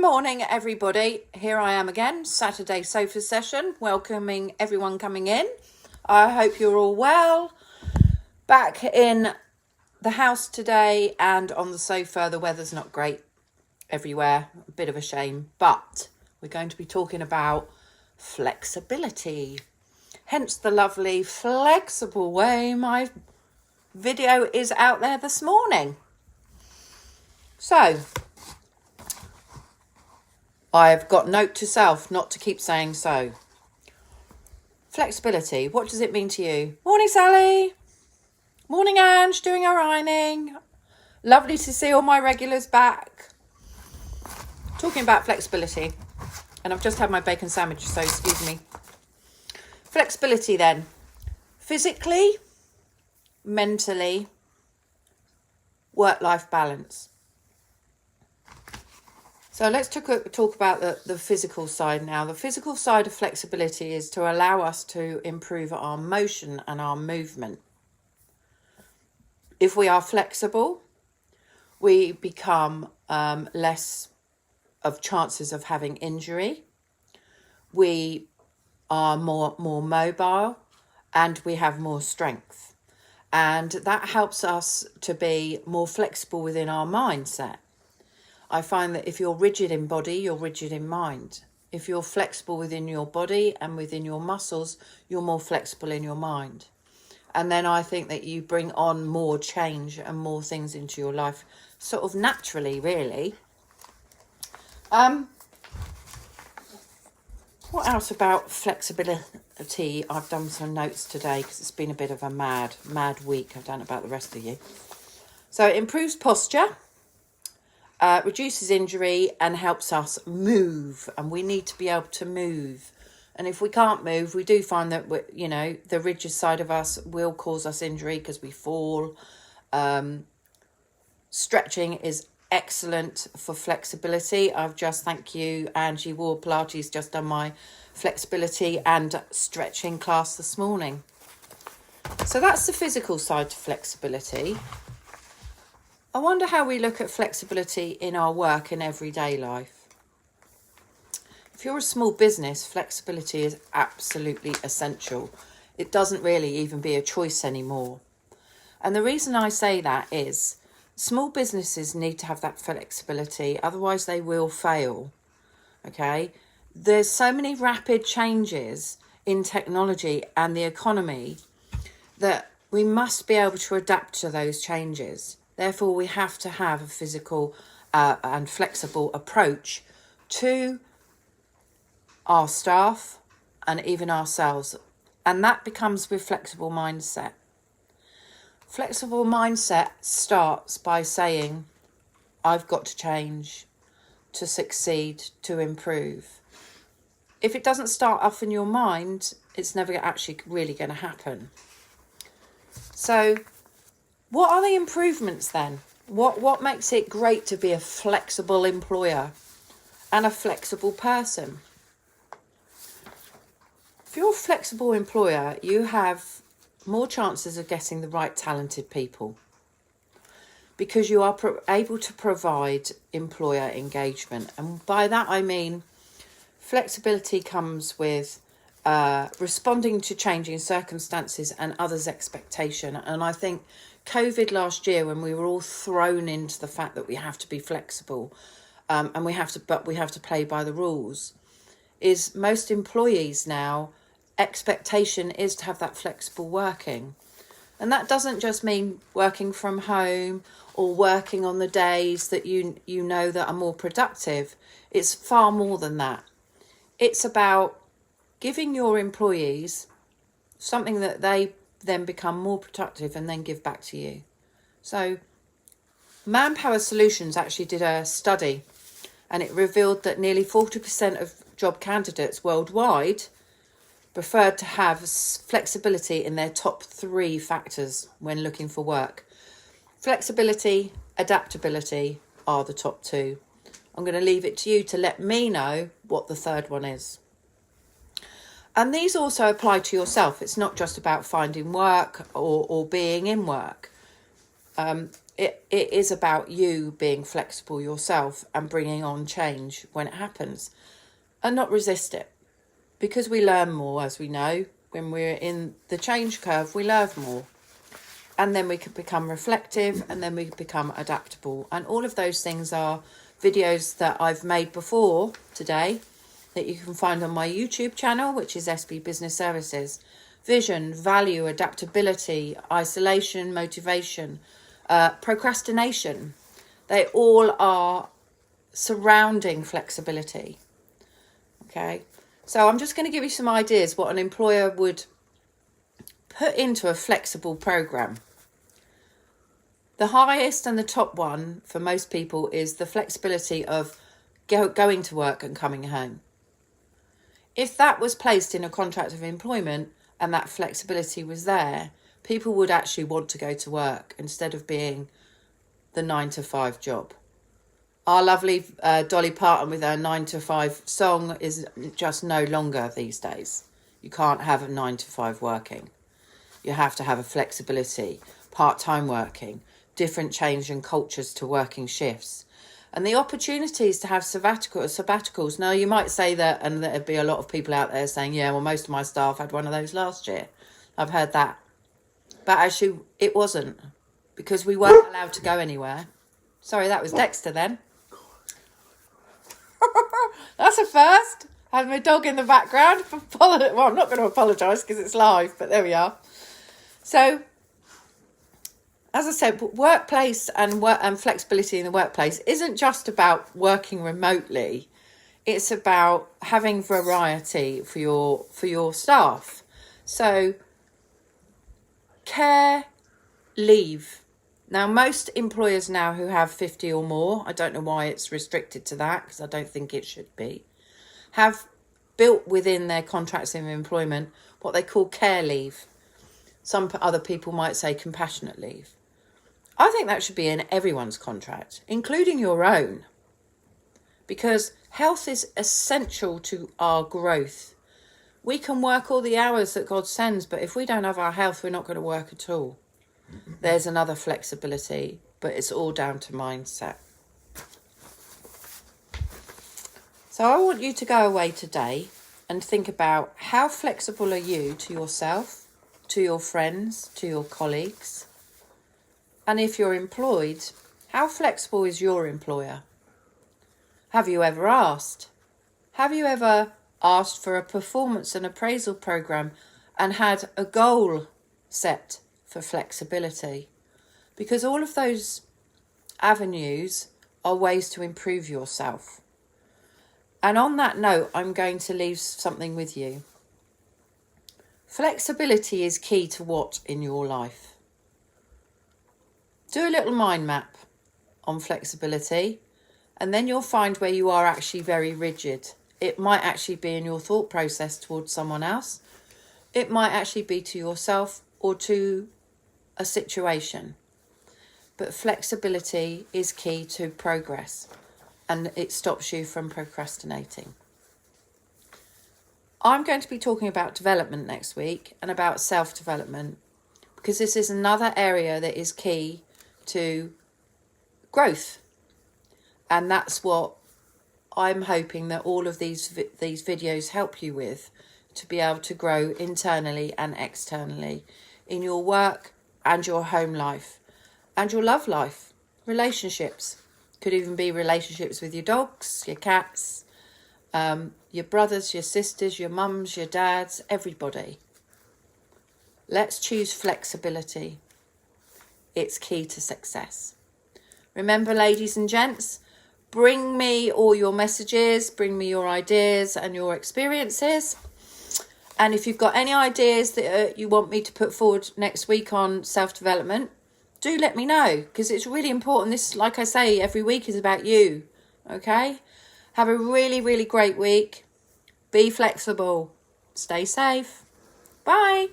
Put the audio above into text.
morning, everybody. Here I am again, Saturday sofa session, welcoming everyone coming in. I hope you're all well. Back in the house today and on the sofa. The weather's not great everywhere, a bit of a shame, but we're going to be talking about flexibility. Hence the lovely flexible way my video is out there this morning. So, I've got note to self not to keep saying so. Flexibility, what does it mean to you? Morning, Sally. Morning, Ange, doing her ironing. Lovely to see all my regulars back. Talking about flexibility, and I've just had my bacon sandwich, so excuse me. Flexibility then. Physically, mentally, work-life balance. So let's talk about the physical side now. The physical side of flexibility is to allow us to improve our motion and our movement. If we are flexible, we become less of chances of having injury. We are more mobile and we have more strength. And that helps us to be more flexible within our mindset. I find that if you're rigid in body, you're rigid in mind. If you're flexible within your body and within your muscles, you're more flexible in your mind. And then I think that you bring on more change and more things into your life, sort of naturally, really. What else about flexibility? I've done some notes today because it's been a bit of a mad week. I don't know about the rest of you. So it improves posture. Reduces injury and helps us move, and we need to be able to move. And if we can't move, we do find that the rigid side of us will cause us injury because we fall. Stretching is excellent for flexibility. Thank you, Angie Ward Pilates, just done my flexibility and stretching class this morning. So that's the physical side to flexibility. I wonder how we look at flexibility in our work and everyday life. If you're a small business, flexibility is absolutely essential. It doesn't really even be a choice anymore. And the reason I say that is small businesses need to have that flexibility, otherwise they will fail. Okay? There's so many rapid changes in technology and the economy that we must be able to adapt to those changes. Therefore, we have to have a physical and flexible approach to our staff and even ourselves. And that becomes with flexible mindset. Flexible mindset starts by saying, I've got to change to succeed, to improve. If it doesn't start off in your mind, it's never actually really going to happen. So, what are the improvements then? What makes it great to be a flexible employer and a flexible person? If you're a flexible employer, you have more chances of getting the right talented people because you are able to provide employer engagement. And by that I mean flexibility comes with responding to changing circumstances and others' expectation. And I think COVID last year, when we were all thrown into the fact that we have to be flexible and we have to play by the rules, is most employees now expectation is to have that flexible working. And that doesn't just mean working from home or working on the days that you know that are more productive. It's far more than that. It's about giving your employees something that they then become more productive and then give back to you. So Manpower Solutions actually did a study, and it revealed that nearly 40% of job candidates worldwide preferred to have flexibility in their top 3 factors when looking for work. Flexibility, adaptability are the top 2. I'm going to leave it to you to let me know what the third one is. And these also apply to yourself. It's not just about finding work or being in work. it is about you being flexible yourself and bringing on change when it happens and not resist it, because we learn more, as we know. When we're in the change curve, we learn more, and then we can become reflective, and then we can become adaptable. And all of those things are videos that I've made before today that you can find on my YouTube channel, which is SB Business Services. Vision, value, adaptability, isolation, motivation, procrastination. They all are surrounding flexibility. Okay, so I'm just going to give you some ideas what an employer would put into a flexible program. The highest and the top one for most people is the flexibility of going to work and coming home. If that was placed in a contract of employment and that flexibility was there, people would actually want to go to work instead of being the 9-to-5 job. Our lovely Dolly Parton with her 9-to-5 song is just no longer these days. You can't have a 9-to-5 working. You have to have a flexibility, part-time working, different change in cultures to working shifts. And the opportunities to have sabbaticals. Now, you might say that, and there'd be a lot of people out there saying, yeah, well, most of my staff had one of those last year. I've heard that. But actually, it wasn't, because we weren't allowed to go anywhere. Sorry, that was Dexter then. That's a first. Having my dog in the background. Well, I'm not going to apologise because it's live, but there we are. So, as I said, workplace and flexibility in the workplace isn't just about working remotely. It's about having variety for your staff. So, care leave. Now, most employers now who have 50 or more, I don't know why it's restricted to that, because I don't think it should be, have built within their contracts of employment what they call care leave. Some other people might say compassionate leave. I think that should be in everyone's contract, including your own, because health is essential to our growth. We can work all the hours that God sends, but if we don't have our health, we're not going to work at all. There's another flexibility, but it's all down to mindset. So I want you to go away today and think about how flexible are you to yourself, to your friends, to your colleagues. And if you're employed, how flexible is your employer? Have you ever asked? Have you ever asked for a performance and appraisal program and had a goal set for flexibility? Because all of those avenues are ways to improve yourself. And on that note, I'm going to leave something with you. Flexibility is key to what in your life? Do a little mind map on flexibility, and then you'll find where you are actually very rigid. It might actually be in your thought process towards someone else. It might actually be to yourself or to a situation. But flexibility is key to progress, and it stops you from procrastinating. I'm going to be talking about development next week and about self-development, because this is another area that is key to growth. And that's what I'm hoping that all of these videos help you with, to be able to grow internally and externally in your work and your home life and your love life, relationships. Could even be relationships with your dogs, your cats, your brothers, your sisters, your mums, your dads, everybody. Let's choose flexibility. It's key to success. Remember, ladies and gents, bring me all your messages, bring me your ideas and your experiences. And if you've got any ideas that you want me to put forward next week on self-development, do let me know, because it's really important. This, like I say, every week is about you. Okay? Have a really, really great week. Be flexible. Stay safe. Bye.